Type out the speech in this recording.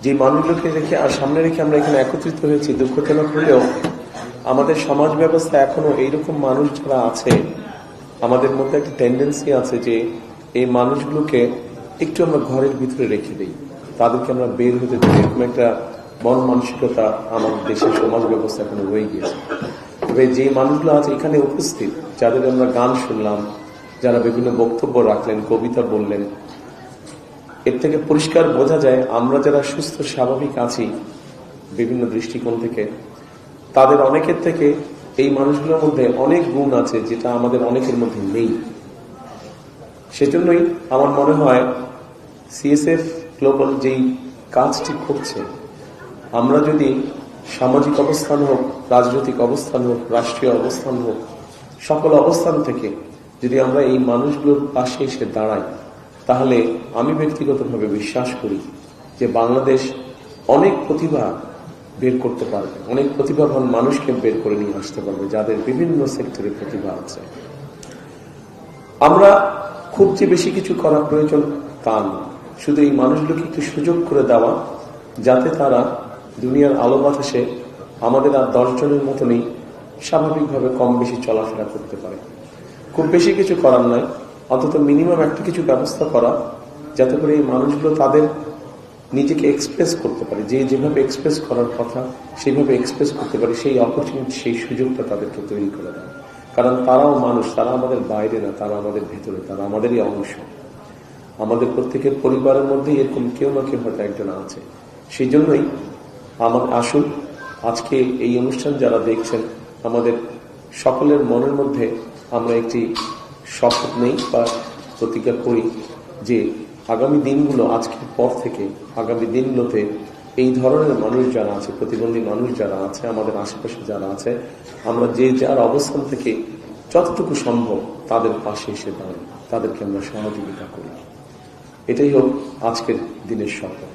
যে মানুষগুলোকে রেখে আর সামনে রেখে আমরা এখানে একত্রিত হয়েছি, দুঃখজনক হলেও আমাদের সমাজ ব্যবস্থা এখনো এইরকম মানুষ যারা আছে, আমাদের মধ্যে একটা টেন্ডেন্সি আছে যে এই মানুষগুলোকে একটু আমরা ঘরের ভিতরে রেখে দিই, তাদেরকে আমরা বের হতে দিই। এরকম একটা মন মানসিকতা আমাদের দেশের সমাজ ব্যবস্থা এখনো রয়ে গিয়েছে। তবে যে মানুষগুলো আছে এখানে উপস্থিত, যাদের আমরা গান শুনলাম, যারা বিভিন্ন বক্তব্য রাখলেন, কবিতা বললেন, এর থেকে পরিষ্কার বোঝা যায় আমরা যারা সুস্থ স্বাভাবিক আছি বিভিন্ন দৃষ্টিকোণ থেকে, তাদের অনেকের থেকে এই মানুষগুলোর মধ্যে অনেক গুণ আছে যেটা আমাদের অনেকের মধ্যে নেই। সেজন্যই আমার মনে হয় সিএসএফ গ্লোবাল যেই কাজটি করছে, আমরা যদি সামাজিক অবস্থান হোক, রাজনৈতিক অবস্থান হোক, রাষ্ট্রীয় অবস্থান হোক, সকল অবস্থান থেকে যদি আমরা এই মানুষগুলোর পাশে এসে দাঁড়াই, তাহলে আমি ব্যক্তিগতভাবে বিশ্বাস করি যে বাংলাদেশ অনেক প্রতিভা বের করতে পারবে, অনেক প্রতিভাবান মানুষকে বের করে নিয়ে আসতে পারবে, যাদের বিভিন্ন সেক্টরে প্রতিভা আছে। আমরা খুব যে বেশি কিছু করা প্রয়োজন তা না, শুধু এই মানুষগুলোকে একটু সুযোগ করে দেওয়া, যাতে তারা দুনিয়ার আলো বাতাসে আমাদের আর 10 জনের মতনই স্বাভাবিকভাবে কম বেশি চলাফেরা করতে পারে। খুব বেশি কিছু করার নয়, অন্তত মিনিমাম একটা কিছু ব্যবস্থা করা, যাতে করে এই মানুষগুলো তাদের নিজেকে এক্সপ্রেস করতে পারে, যে যেভাবে এক্সপ্রেস করার কথা সেইভাবে এক্সপ্রেস করতে পারে, সেই অপরচুনিটি, সেই সুযোগটা তাদেরকে তৈরি করে দেয়। কারণ তারাও মানুষ, তারা আমাদের বাইরে না, তারা আমাদের ভেতরে, তারা আমাদেরই অংশ। আমাদের প্রত্যেকের পরিবারের মধ্যে এরকম কেউ না কেউ হয়তো একজন আছে। সেই জন্যই আমার আসুন আজকে এই অনুষ্ঠান যারা দেখছেন, আমাদের সকলের মনের মধ্যে আমরা একটি শপথ নেই বা প্রতিজ্ঞা করি যে আগামী দিনগুলো, আজকের পর থেকে আগামী দিনগুলোতে এই ধরনের মানুষ যারা আছে, প্রতিবন্ধী মানুষ যারা আছে, আমাদের আশেপাশে যারা আছে, আমরা যে যার অবস্থান থেকে যতটুকু সম্ভব তাদের পাশে এসে দাঁড়াই, তাদেরকে আমরা সহযোগিতা করি। এটাই হোক আজকের দিনের শপথ।